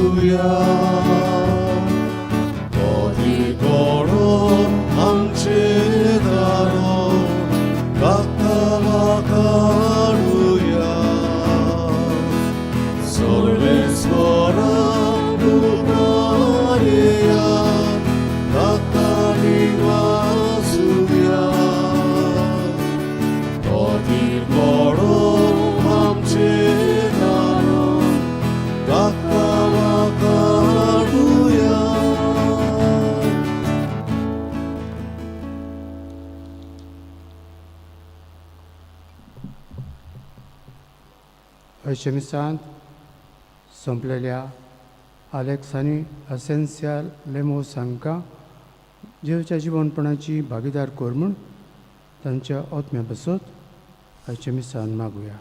할렐루야. 어디 걸어 암체다로 가까마 가루야. 설레서라 누가리야. 가까리 와수야. 어디 걸어 암체다로 가까마 가루야. Ojciec संपलेल्या Alex आणि असेन्सिया लेमोस हांकां देवच्या जिवनपणाची भागीदार कर म्हूण तांच्या ओतम्या बसत आयच्या मिसान मागुया.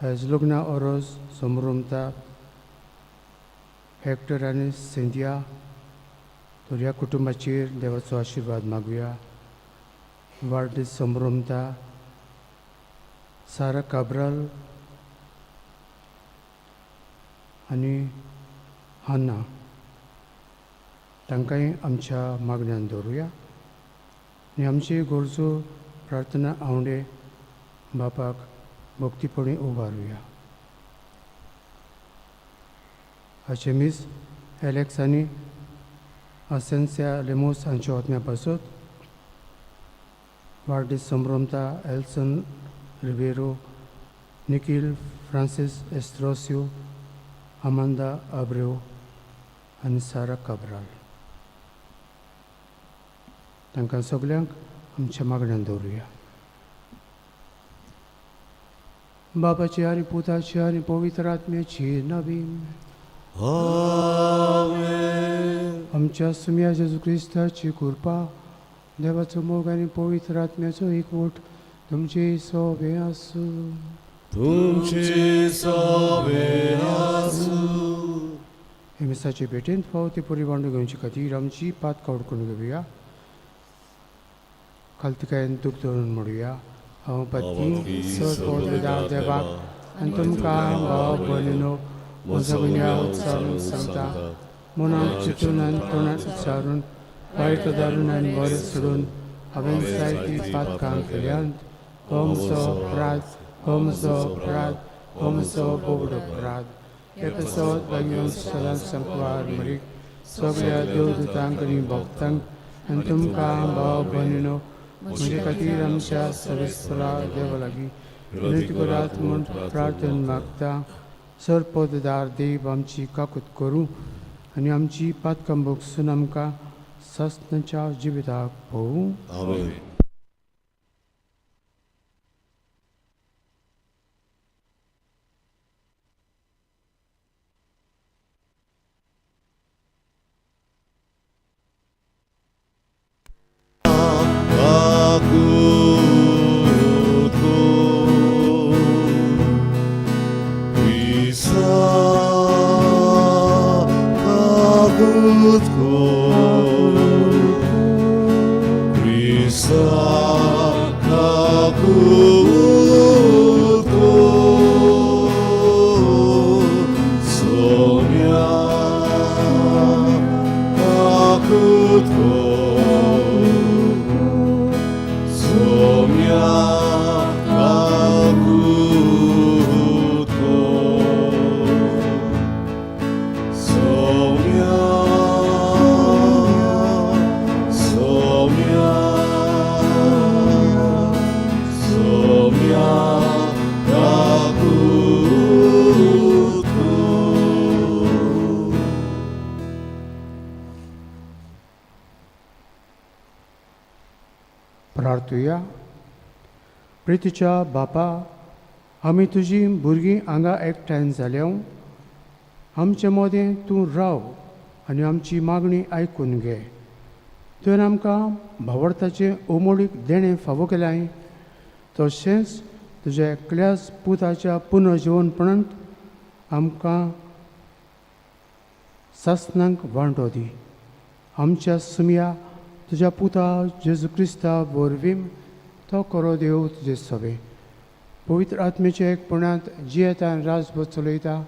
हेज लग्ना ओरोस समोरुमता हेक्टर आनी सिंधिया तर ह्या कुटुंबाचेर देवाचो आशिर्वाद मागुया. वाडदीस समोरुमता सारा काब्राल आनी हान्ना तांकांय आमच्या मागण्यांत दवरुया आनी आमची गरजो प्रार्थना आवडे बापाक भक्तीपणी उबारुया. हाचे मीस एलेक्स आनी असेन्सिया लेमोस हांच्या ओतम्या पासत वाडदीस समोरुमता एल्सन रिबेरो, निखिल फ्रांसीस एस्ट्रोसियो, अमांदा अब्रेव आनी सारा काब्राल तांकां सगल्यांक आमच्या मागण्यांत दवरुया. बापाची आनी पुताची आनी पवित्र आत्म्याची नवी आमेन. आमच्या सुम्या जेजू क्रिस्ताची कृपा देवाचो मोग आनी पवित्र आत्म्याचो एकवट तुमचे सोबे आसूं. तुमचे सवे आसूं. हे मिसाचे भेटेंत फावती परिवांड घेवचे खातीर आमची पात कावडकून घेवया. खालतिकायेन दूख धरून म्हणुया. हांव पत्ती सर पौद्रेदार देवाक आनी तुमकां भाव भयणीनो म्हज्या गुन्या उत्सारून सांगता. मनांत चिंतून आनी तोंडांत विचारून वायट दारून आनी बरें सोडून हांवें जायती पातकां केल्यांत हो म्हजो अपराध, हो म्हजो अपराध, हो म्हजो बोबडो अपराध. एपिसोड लागीं सदां संकवार मरीक सगळ्या देवदूतांक आनी भक्तांक आनी तुमकां भाव भयणीनो म्हजे खातीर आमच्या सर्वेस्परा देवा लागीं विनंती करात म्हूण प्रार्थना मागता. सर पददार देव आमची काकूत करूं आनी आमची पातकां भोगसून आमकां सस्नाच्या जिविताक भोवूं. आमेन. प्रार्थुया. प्रितीच्या बापा, आमी तुजी भुरगीं हांगा एकठांय जाल्या. आमचे मदें तूं राव आनी आमची मागणी आयकून घे. तुवें आमकां भावार्थाचें ओमोडीक देणें फावो केलाय. तशेंच तुज्या एकल्याच पुताच्या पुनर्जिवनपणांत आमकां सासनांक वांटो दी. आमच्या सुमया तुज्या पुता जेजू क्रिस्ता वरवीं तो करो देव तुजे सवे. पवित्र आत्म्याच्या एकपणांत जियेता आनी राजभर चलयता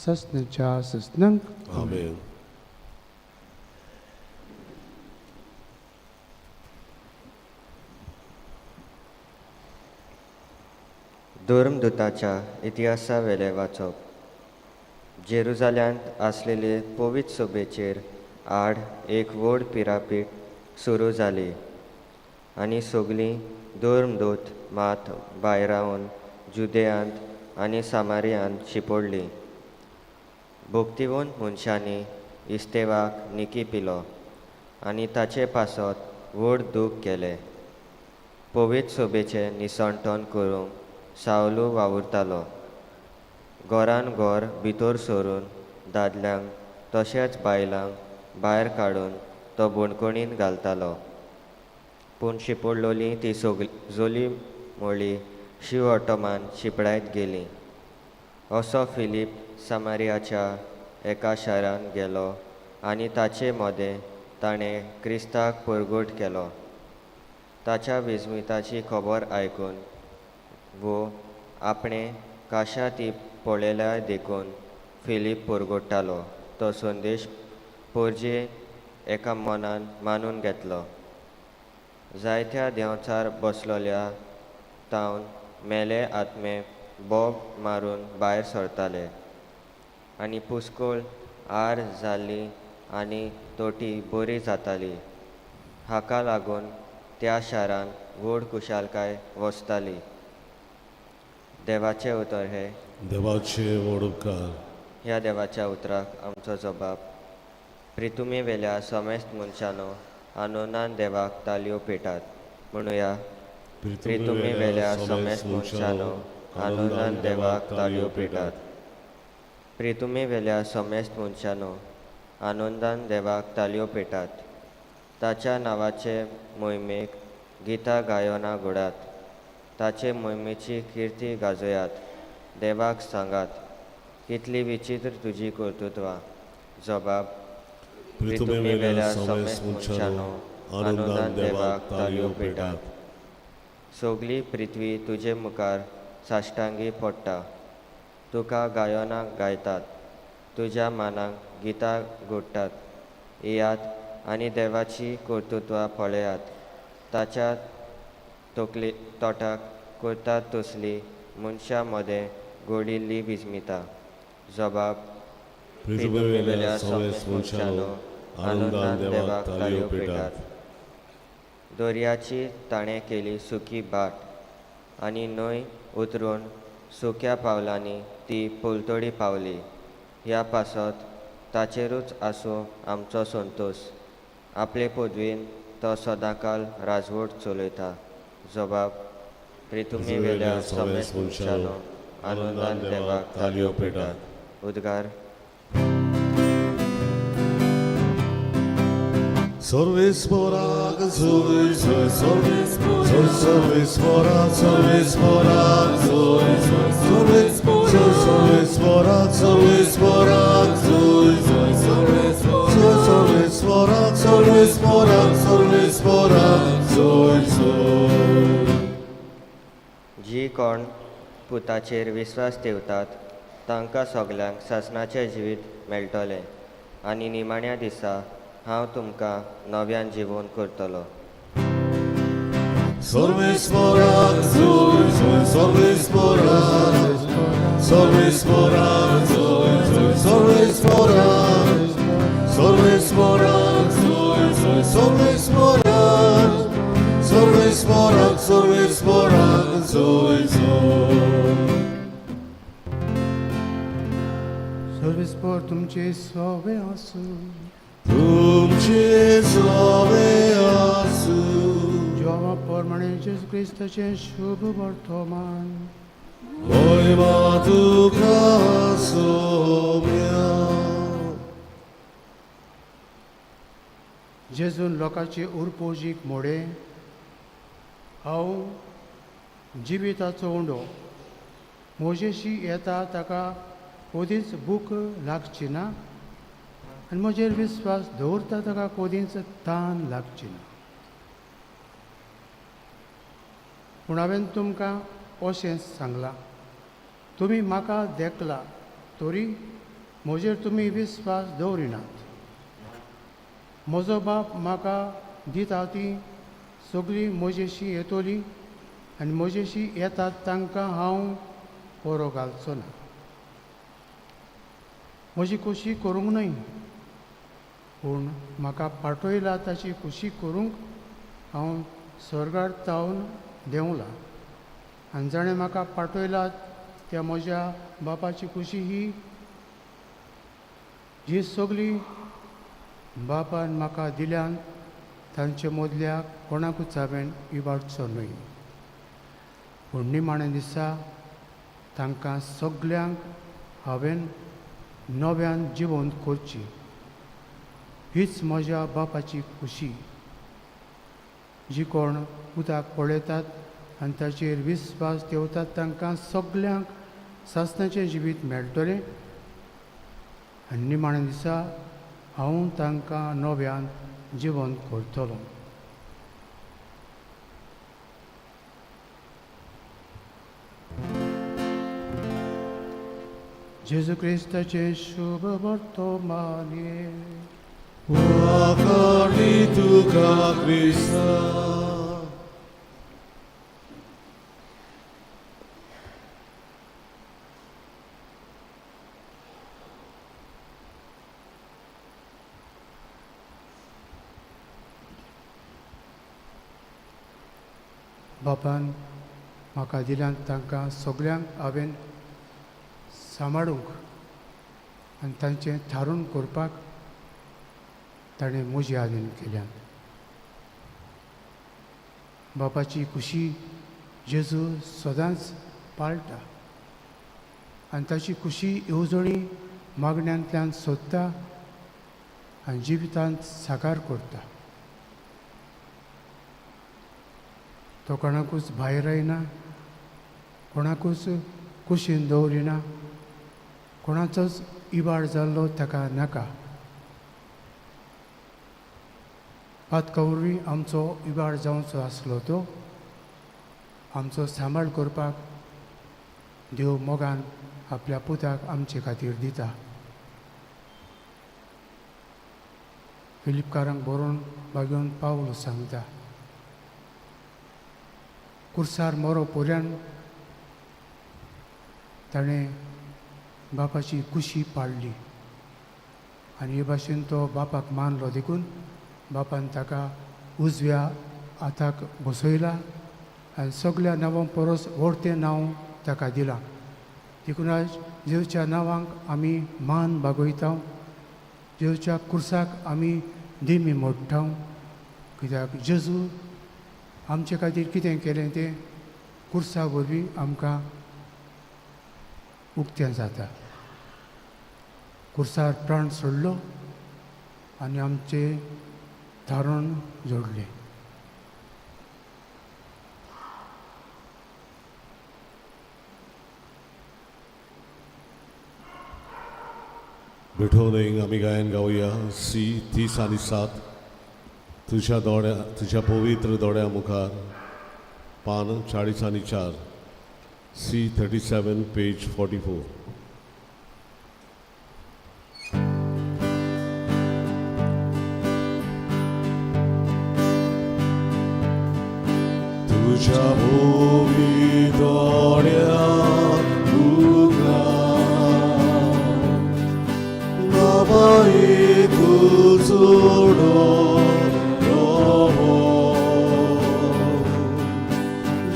सस्नच्या सस्नंक आमेन. धर्मदुताच्या इतिहासा वेले वाचप. जेरुजाल्यांत आसलेले पवित्र सभेचेर आड एक व्हड पिरापीट सुरू जाली आनी सगळीं धर्मदूत मात भायर रावन जुदेयांत आनी सामारियांत शिंपडलीं. भक्तिवंत मनशांनी इस्तेवाक निकी पिलो आनी ताचे पासत व्हड दूख केलें. पवित्र सभेचें निसंठण करूंक सावलू वावुरतालो. घरान घर भितर सरून दादल्यांक तशेंच बायलांक भायर काडून तो बोणकुणीन घालतालो. पूण शिंपडलोलीं ती जोली मोळी शिव ऑटोमान शिपडायत गेलीं. असो फिलीप सामारियाच्या एका शारान गेलो आनी ताचे मोदें ताणें क्रिस्ताक परगट केलो. ताच्या विस्मिताची खबर आयकून वो आपणे काशा ती पळयल्या देखून फिलीप परगट्टालो. तो संदेश पोरजे एका मनान मानून घेतलो. जायत्या देंवचार बसलोल्या तावन मेले आत्मे बोब मारून भायर सरताले आनी पुस्कूळ आर जाल्ली आनी तोटी बरी जाताली. हाका लागून त्या शारान व्हड कुशालकाय वसताली. देवाचें उतर हे. देवाचे व्हड उपकार. ह्या देवाच्या उतराक आमचो जबाब. प्रितुमे वेल्या समेस्त मनशानो आनंदान देवाक तालयो पेटात. म्हणुया, प्रितुमे वेल्या समेस्त मनशानो आनंदान देवाक तालयो पेटात. प्रितुमे वेल्या समेस्त मनशानो आनंदान देवाक तालयो पेटात. ताच्या नांवाचे मोहिमेक गितां गायना घोडात. ताचे मोहिमेची किर्ती गाजयात. देवाक सांगात, कितली विचित्र तुजी कर्तुत्वां. जबाब. प्रितुमे वेल्या समेस्त मनशानो आनंदान देवाक तालयो पेटात. सगळी पृथ्वी तुजे मुखार साश्टांगी पडटा. तुका गायनां गायतात. तुज्या मानाक गितां घोडटात. येयात आनी देवाची कर्तुत्वां पळयात. ताच्या तोटाक करतात तसली मनशां मदें घोडिल्ली विस्मिता. जबाब. प्रितुमे वेल्या समेस्त मनशानो आनंदान देवाक तालयो पेटात. दर्याची ताणें केली सुकी बाट आनी न्हंय उतरून सुक्या पावलांनी ती पोलतोडी पावली. ह्या पासत ताचेरूच आसूं आमचो संतोश. आपले पदवेन तो सदांकाल राजवट चलयता. जबाब. प्रितुमे वेल्या समेस्त मनशानो आनंदान देवाक तालयो पेटात. उद्गार. Sorvesporak, sorvesporak, sorvesporak, sorvesporak, sorvesporak, sorvesporak, sorvesporak. जी कोण पुताचेर विश्वास ठेवतात तांकां सगल्यांक सासणाचें जिवीत मेळटलें आनी निमाण्या दिसा हांव तुमकां नव्यान जिवोवन करतलो. Sorvesporak, sorvesporak, sorvesporak, sorvesporak, sorvesporak, sorvesporak, sorvesporak, sorvesporak, सर्वेस्पर तुमचे सवे आसूं. तुमचे सवे आसूं. जेव्हा प्रमाणे जेजू क्रिस्ताचे शुभ वर्तमान. महिमा तुका सोम्या. जेजून लोकांचे उरपोजीक मोडे. हांव जिविताचो उंडो. म्हजेशी येता ताका कोदींच भूक लागची ना आनी म्हजेर विस्वास दवरता ताका कोदींच तान लागची ना. पूण हांवें तुमकां अशें सांगलां, तुमी म्हाका देखला तरी म्हजेर तुमी विस्वास दवरिनात. म्हजो बाप म्हाका दिता ती सगळीं म्हजेशी येतली आनी म्हजेशी येतात तांकां हांव पोरो घालचो ना. म्हजी खोशी करूंक न्हय, पूण म्हाका पाठयला ताची खोशी करूंक हांव स्वर्गार तावन देंवला. आनी जाणें म्हाका पाठयला त्या म्हज्या बापाची खोशी ही जी सगळीं बापान म्हाका दिल्यान तांचे मदल्या कोणाकूच हांवें इबाडचो न्हय. पूण निमाणे दिसा तांकां सगल्यांक हांवें नव्यान जिवंत करची. हीच म्हज्या बापाची खोशी. जी कोण पुताक पळयतात आनी ताचेर विस्वास ठेवतात तांकां सगल्यांक सासणाचें जिवीत मेळटलें आनी निमाणे दिसा हांव तांकां नव्यान जिवंत करतलों. जेजू क्रिस्ताचें शुभ वर्तमाने वाखाणी तुका क्रिस्ता. बापान म्हाका दिल्यान तांकां सगल्यांक हांवें सांबाळूंक आनी तांचें थारून करपाक ताणें म्हजी आदीन केल्यान. बापाची खुशी जेजू सदांच पाळटा आनी ताची खुशी येवजणी मागण्यांतल्यान सोदता आनी जिवितांत साकार करता. तो कोणाकूच भायर येना, कोणाकूच कुशीन दवरिना, कोणाचोच इबाड जाल्लो ताका नाका. पातका वरवीं आमचो इबाड जावचो आसलो तो आमचो सांबाळ करपाक देव मोगान आपल्या पुताक आमचे खातीर दिता. फिलिपकारांक बरोवन बागेवन पावलो सांगता, कुर्सार मरो पर्यान ताणें बापाची खुशी पाळली आनी हे भाशेन तो बापाक मानलो देखून बापान ताका उजव्या हाताक बसयला आनी सगळ्या नांवां परस व्हडतें नांव ताका दिलां. देखून आयज देवच्या नांवांक आमी मान बागयता, देवच्या कुर्साक आमी देमी मोडटा, कित्याक जेजू आमचे खातीर कितें केलें तें कुर्सा वरवीं आमकां उक्तें जाता. कुर्सार प्राण सोडलो आनी आमचें थारण जोडलें. विठोवणेक आमी गायन गावया. सी 30 आनी 7. तुझ्या पवित्र दोड्या मुखार, पान 40 आनी 4. सी 37 पेज 44. तुझ्या भोवी दोड्या बाई तुझोडो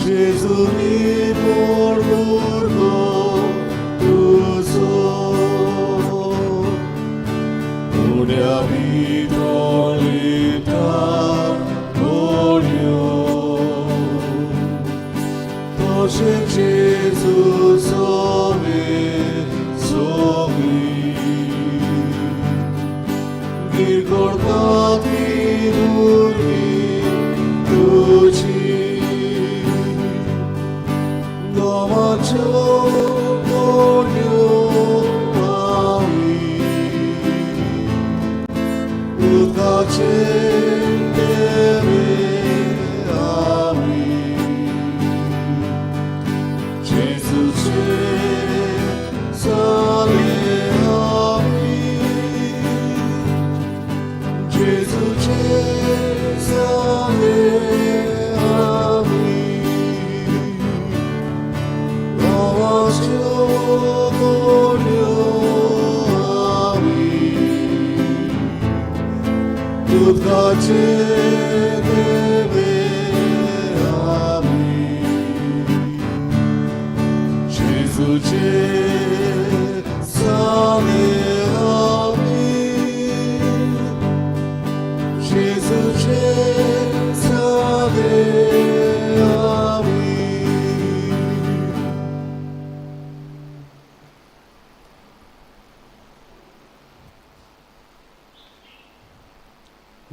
जेजूनी मोडून तू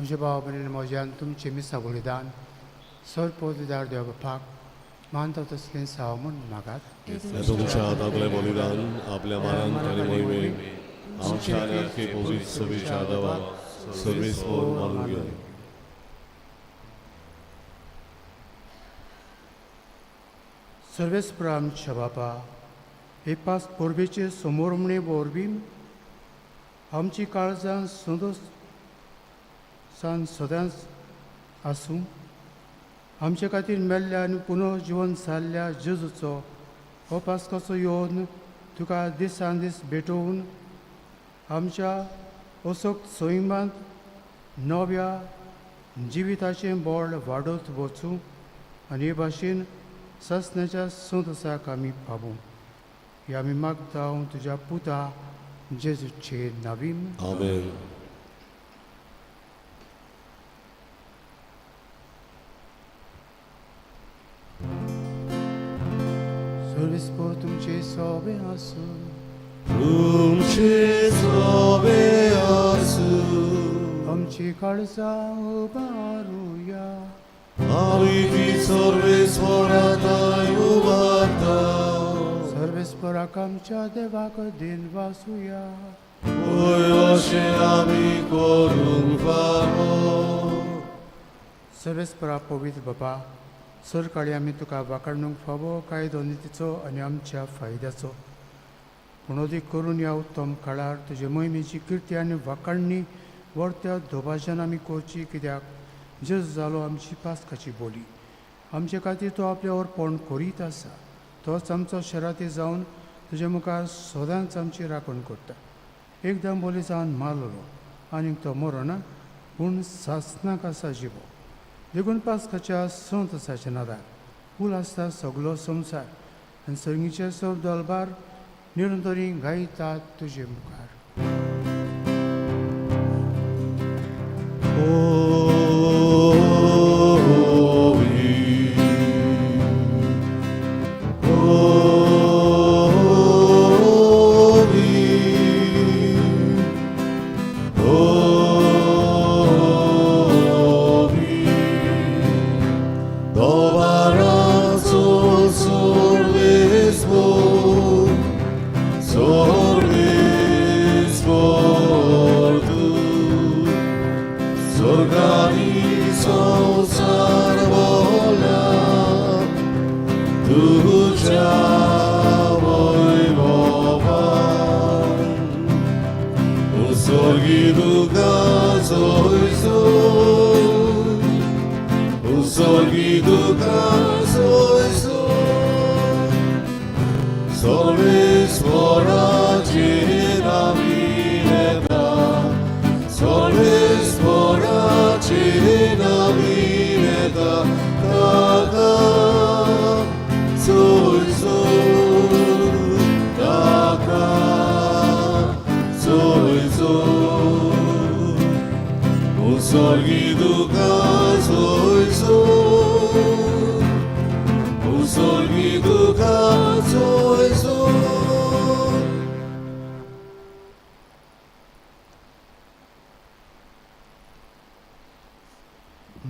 म्हज्या भाव भयण म्हज्यान तुमचे मिसा बलिदान सर पोतदार देव बापाक मानता तसलें साव म्हूण मागात. हे तुमच्या हातांतलें बलिदान आपल्या मानांत आनी मोहिमेक आमच्या आनी आख्खे पोजीत सभेच्या देवाक सर्वेस्पर मानून घेवन. सर्वेस्पर आमच्या बापा हे पास पोरबेचे समोर म्हणे वरवीं आमची काळजां सदांच आसूं. आमचे खातीर मेल्ल्या आनी पुनः जिवन जाल्ल्या जेजूचो हो पास्काचो येवन तुका दिसान दीस भेटोवन आमच्या असोक्त सैमांत नव्या जिविताचें बोड वाडत वचूं आनी हे भाशेन ससण्याच्या संतसाक आमी पावूं. हे आमी मागता हांव तुज्या पुता जेजूचे नांवीन. आमेन. सर्वेस्पर तुमचे सोबे आसूं. तुमचे सोबे आसूं. आमची काळजां उबारुया. आमी ती सर्वेस्परांताय उबारता. सर्वेस्पराक आमच्या देवाक दिन वासुया. पळय अशें आमी करूंक फावो. सर्वेस्परा पवित्र बापा सरकाळी आमी तुका वाकडणूक फावो कायदो नितीचो आनी आमच्या फायद्याचो पूण अदीक करून ह्या उत्तम काळार तुजे मोहिमेची किर्ती आनी वाकडणी वर्त्या दोबाज्यान आमी करची. कित्याक जेजू जालो आमची पास्काची बोली. आमचे खातीर तो आपल्या अर्पण करीत आसा. तोच आमचो शराती जावन तुजे मुखार सदांच आमची राखण करता. एकदां बोली जावन मारलो आनीक तो मरोना पूण सासनाक आसा जिवो. देखून पास्काच्या संतसाच्या नादार फूल आसता सगलो संवसार आनी सर्गीचे सब दलबार निरंतरी गायतात तुजे मुखार.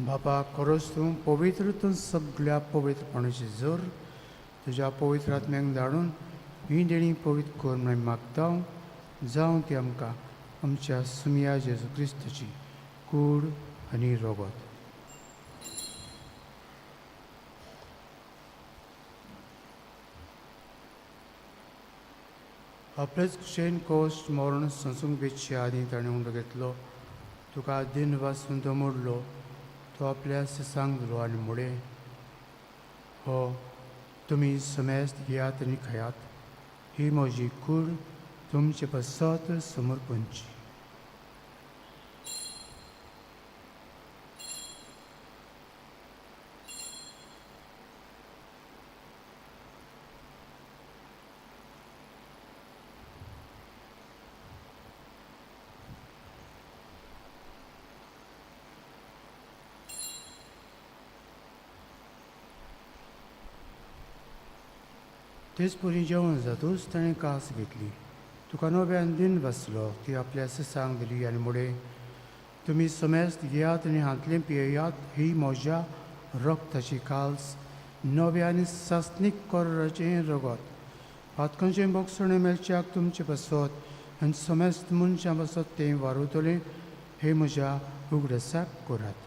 बापा खरोच तूं पवित्र तूं सगळ्या पवित्रपणाची जोर तुज्या पवित्र आत्म्याक धाडून ही देणी पवित्र कर म्हणून मागता. जावं ती आमकां आमच्या सुमिया जेजू क्रिस्ताची कूड आनी रोगत. आपलेच कुशेन कोश्ट मरण संसूंक बेतचे आदी ताणें उंडो घेतलो तुका दिन वाचून तो मोडलो तो आपल्या सिसांक दिलो आनी मुडे हो तुमी समेस्त घेयात आनी खायात ही म्हजी कूड तुमचे पसत समर्पणची. तेच परी जेवण जातूच ताणें कास घेतली तुका नव्यान दिन बसलो ती आपल्या सिसांक दिली आनी मुडे तुमी समेस्त घेयात आनी हातलें पियेयात ही म्हज्या रक्ताची काल्स नव्या आनी सासनीक कोराचें रगत पातकांचें बोगसणें मेलच्याक तुमचे बसत आनी समेस्त मनशां बसत तें वारुतलें हे म्हज्या उगडसाक करात.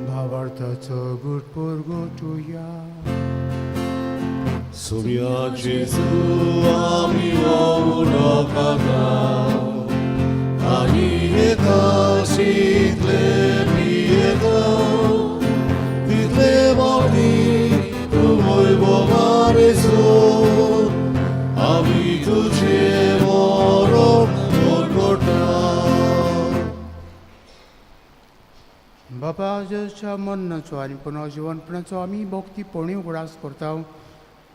भावार्थाचो गुटपूर गोठुया Sumia Jesu ami wołudokata ani eta sitle pieta Title bawni tumoj bogaresu ami tuझे moro Golgota बापा जेच्या मरणाचो आनी पुनर्जीवनपणाचो आमी भोगतीपणी उगडास करता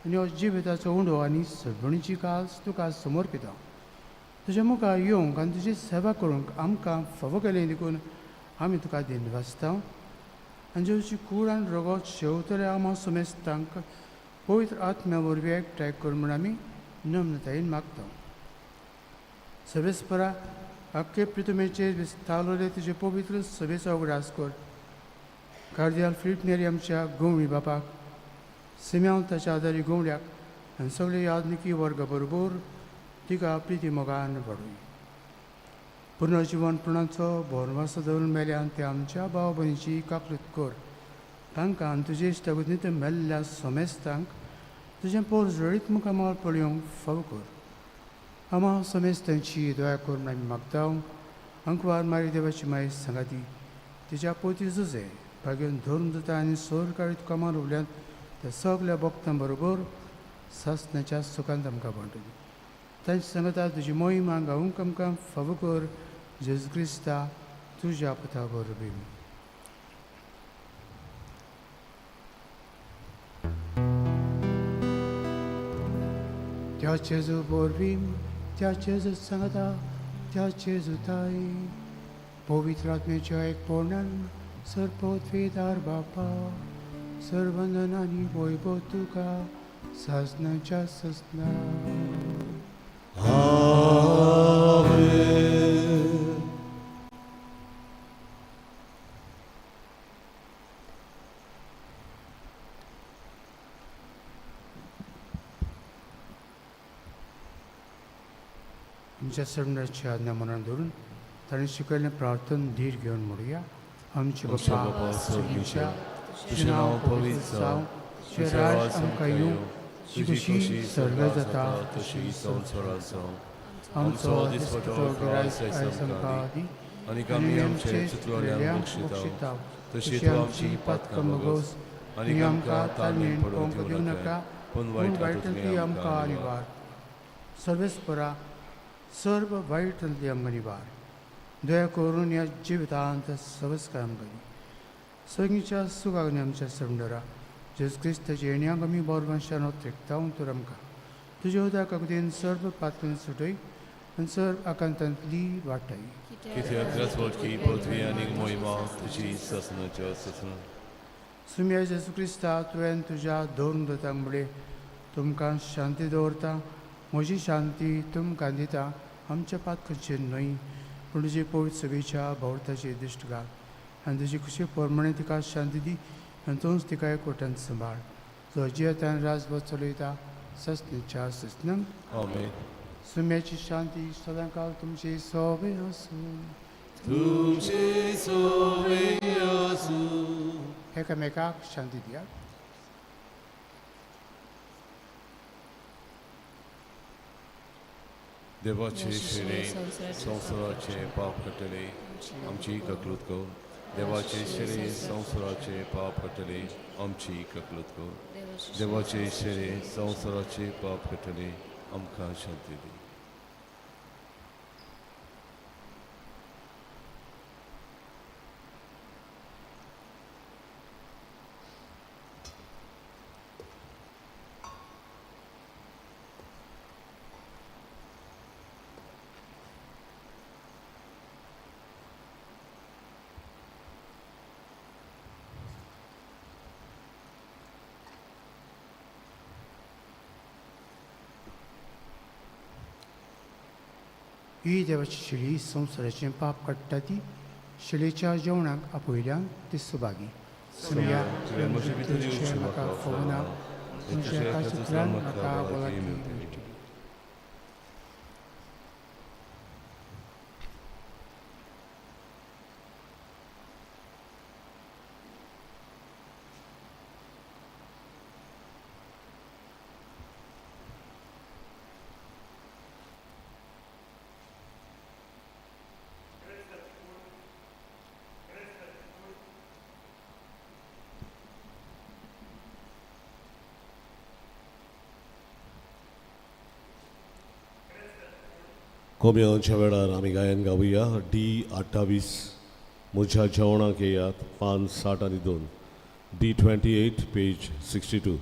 आनी हो जिविताचो उंडो आनी सगळीची कास तुका समर्पिता. तुज्या मुखार येवंक आनी तुजी सेवा करूंक आमकां फावो केलें देखून आमी तुका दिन वाचता आनी जेवची कूड आनी रगत शेवतले आमा समेस्तांक पवित्र आत्म्या वरवीं एकठांय कर म्हूण आमी नम्रतायेन मागता. सर्वेस्परा आख्खे पृथ्वीचेर विस्तारलेले तुजे पवित्र सभेचो उगडास कर. कार्दियाल फिलिप नेरी आमच्या गोवळी बापाक सिम्याव ताच्या आदारी गोवड्याक आनी सगळे यादनिकी वर्गा बरोबर तिका प्रिती मोगान वाडूय. पुनर्जीवनपणाचो भोरवासो दवरून मेल्यान ते आमच्या भाव भयणीची काकलूत कर. तांकां आनी तुजे इश्टागतींत मेल्ल्या समेस्तांक तुजें पोर जळीत मुखार पळोवंक फावो कर. आमा समेस्तांची दया करून आमी मागता. अंकवार मारी देवाची माय सांगाती तिच्या पोती झुजे भाग्यान धरून दिता आनी सोर काळीत कामार उरल्यांत त्या सगळ्या भक्तां बरोबर सासणाच्या सुखांत आमकां वांटली. तांची सांगता तुजी मोहीम गावूंक आमकां फावो कर. जेजू क्रिस्ता तुज्या पुता वरवीं. त्या जेजू वरवीं त्या जेजू सांगता त्या जेजू ताई पवित्र आत्म्याच्या एकपणान सर्पोद्वेदार बापा सर्वंदन आनी वैभव तुका सासणाच्या ससना. आमच्या सर्वांची आज्ञा मनान धरून ताणें शिकयल्लें प्रार्थन धीर घेवन म्हणुया. आमचे बापा स्वर्गीच्या तुजें नांव पवित्र जावं तुजें राज आमकां येवं तुजी सर्ग जाता तशी संवसारांत जावं. आमचो दिसपट्टो गिरायक आयज आमकां दी आनी आमी आमचे चुकलोल्यांक बक्षिता तशी तूं आमची पातकां मागोस आनी आमकां तालमेन पडोवंक दिवं नाका पूण वायटांतली आमकां निवार. सर्वेस्परा सर्व वायटांतली आमकां निवार. दया करून ह्या जिवितांत संस्कार आमकां दी. सगळींच्या सुखाक आमच्या सरंडरा जेजू क्रिस्ताची येण्याक आमी बोरवंशान त्रेकतां तर आमकां तुज्या उदक अगदीन सर्व पातळीन सुटय आनी सर्व आकांतांतली वाटाय. कित्याक रसवटकी पृथ्वी आनी मोहिमा तुजी ससनाच्या ससन. सुम्या जेजू क्रिस्ता तुवें तुज्या दोन दोतांक मुळे तुमकां शांती दवरता. म्हजी शांती तुमकां दिता. आमच्या पातकांचेर न्हय पूण तुजे पवित्र सभेच्या भोंवताची दिश्ट घाल. आनी तुजी खुशी पोरमणी तिका शांती दी आनी तूंच तिका एकवटान सांबाळ जो जियेतान राजभर चलयता सस्तीच्या सस्नंग Amen. सुम्याची शांती सदांकाल तुमची सोबे आसूं तुमचे सोवे आसूं. एकामेकाक शांती दिया. देवाचे शिरे संवसाराचे पाप कटले आमची ककलूत कर. देवाचे शिरे संवसाराचे पाप कटले आमची ककलूत कर. देवाचे शिरे संवसाराचे पाप कटले आमकां शांती दी. ही देवाची शिडी संवसाराचें पाप काडटा ती शिडेच्या जेवणाक आपयल्यांक ती सुभागी. सुमया तुवें म्हजे भितर येवचें म्हाका फोवना तुमच्या एकाचेंतल्यान म्हाका वळखी मेळटली. कोंबयांच्या वेळार आमी गायन गावुया D28 म्हज्या जेवणाक येयात पान 62 D28 पेज 62.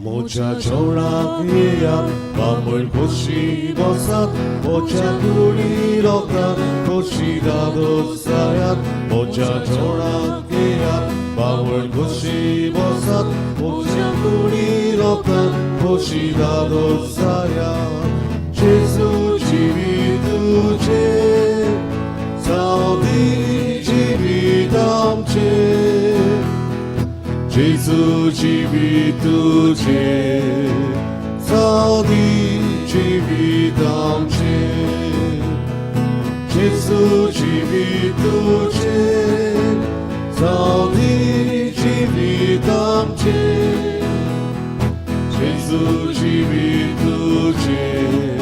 म्हज्या जेवणाक येयात बांबळ खोशी बसात म्हज्या कुडी रोखतात खोशी दादोस जायात. म्हज्या जेवणाक येयात बांबळ खोशी बसात म्हज्या कुडी रोखतात खोशी दादोस जायात. जेजू जिवीत तुजें जावं दी जिवीत आमचें. जेजू जिवीत तुजें जावं दी जिवीत आमचें. जेजू जिवीत तुजें जावं दी जिवीत आमचें. जेजू जिवीत तुजें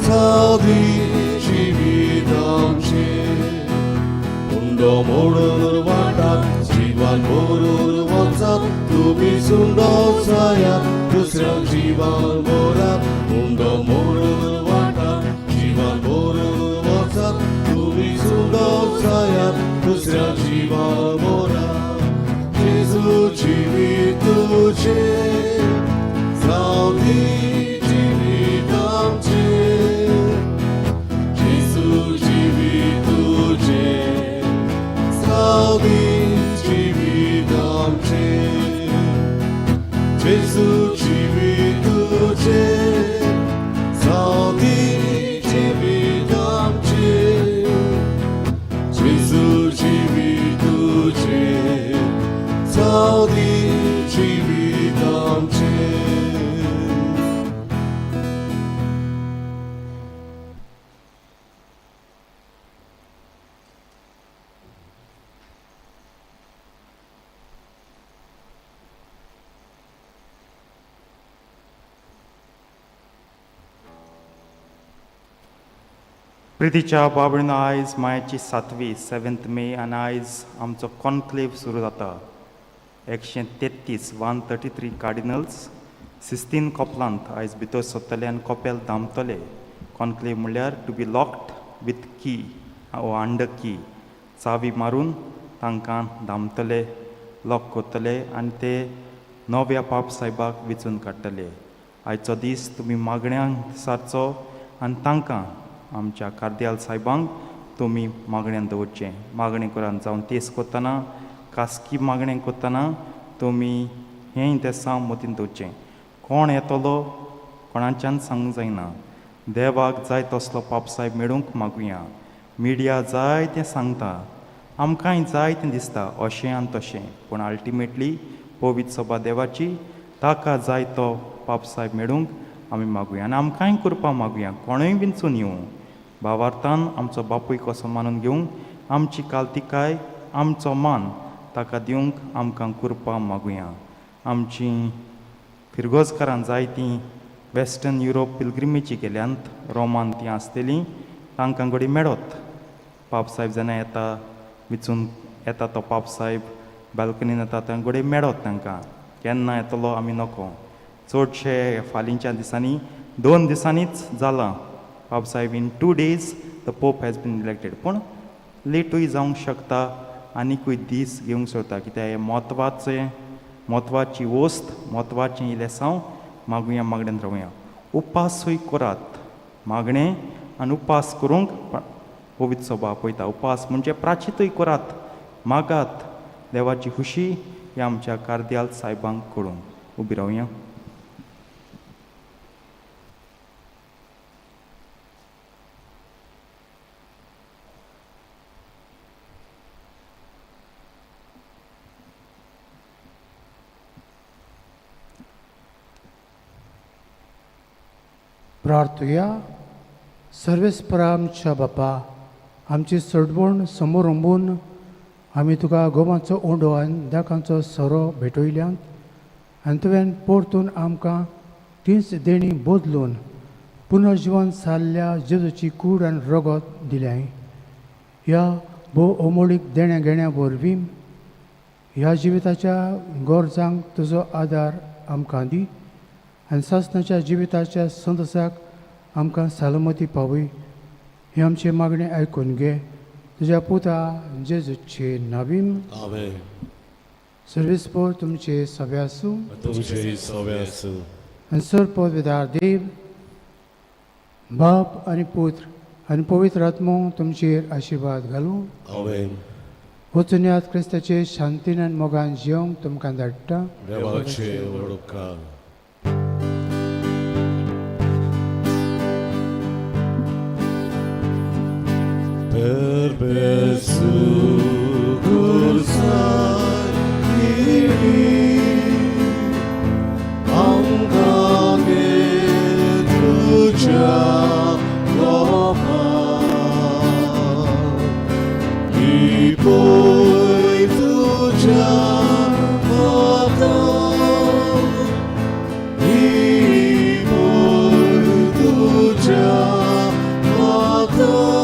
जावं दी जिवीत आमचें. हुंडो मोडून वाटात जिवान मोरून वचात तुमी सुंडो जायात दुसऱ्या जिवान मोरात. हुंडो मोडून वाटात जिवान मोरून वचात तुमी सुंडो जायात दुसऱ्या जिवान मोरात. जेजू जिवीत तुजें जावं दी जिवीत आमचें. जेजू जिवीत तुजें जावं दी जिवीत आमचें. जेजू जिवीत तुजें जावं दी जिवीत आमचें. जेजू जिवीत तुजें जावं दी जिवीत आमचें. प्रितीच्या बाबळीन आयज मायाची 7th मे आनी आयज आमचो कॉन्क्लेव सुरू जाता. 133 कार्डिनल्स 16 कॉपलांत आयज भितर सरतले आनी कॉपेल धांपतले. कॉन्क्लेव म्हणल्यार टू बी लॉक्ड विथ की ओ अंडर की. चावी मारून तांकां धांपतले लॉक करतले आनी ते नव्या पाप साहेबाक वेंचून काडटले. आयचो दीस तुमी मागण्यांक सारचो आनी तांकां आमच्या कार्दियाल साहेबांक तुमी मागण्यांत दवरचें. मागणी करान जावन तेस करतना खासगी मागणें करतना तुमी हें तें मतीन दवरचें. कोण येतलो कोणाच्यान सांगूंक जायना. देवाक जाय तसलो पापसाहेब मेळूंक मागुया. मिडिया जाय तें सांगता, आमकांय जाय तें दिसता अशें आनी तशें, पूण अल्टिमेटली पवित्र सभा देवाची ताका जाय तो पापसाहेब मेळूंक आमी मागुया आनी आमकांय करपा मागुया. कोणूय विंचून येवं, भावार्थान आमचो बापूय कसो मानून घेवंक, आमची काल्तिकाय आमचो मान ताका दिवंक आमकां करपा मागुया. आमची फिरगोजकारान जायतीं वेस्टर्न युरोप पिलग्रिमेजी केल्यांत रोमान तीं आसतलीं, तांकां घडी मेळत. पापसाहेब जेन्ना येता विचून येता तो पापसाहेब बाल्कनीन येता थंय घडी मेळत तांकां. केन्ना येतलो आमी नको. चडशे फालींच्या दिसांनी 2 दिसांनीच जालां पापसाहेब. In 2 days the Pope has been elected. पूण लेटूय जावंक शकता, आनिकूय दीस घेवंक शकता, कित्याक हें म्हत्वाची वस्त, म्हत्वाचें इलेसांव मागुया, मागण्यांत रावया. उपासूय करात. मागणें आनी उपास करूंक पवित्र सभा आपयता. उपास म्हणजे प्राचितूय करात, मागात. देवाची खुशी ही आमच्या कार्दियाल साहेबांक कळून. उबी रावया. प्रार्थुया. सर्वेस्परा आमच्या बापा, आमची सडवण समोर उंबून आमी तुका गोमाचो ओंडो आनी दाकांचो सोरो भेटयल्यांत, आनी तुवें परतून आमकां तीच देणी बदलून पुनर्जीवन सारल्या जेजूची कूड आनी रगत दिल्याय. ह्या भोव अमोलीक देण्या घेण्या वरवीं ह्या जिविताच्या गरजांक तुजो आदार आमकां दी, आनी सासणाच्या जिविताच्या संतसाक आमकां सालमती पावय. ही आमची मागणी आयकून घे, तुज्या पुता जेजूचे नांवीन. आमेन. सर्वेस्पर तुमचे सभे आसूं. तुमचे सवे आसूं. आनी सर्वपदविधार देव, बाप आनी पुत्र आनी पवित्र आत्मो तुमचेर आशिर्वाद घालूं. आमेन. वचून याद क्रिस्ताचे शांतीन आनी मोगान जियोंक तुमकां धाडटा. देवाचे उपकार. Perpesu kursai angkane tuja lopa ipoi tuja mata ipoi tuja mata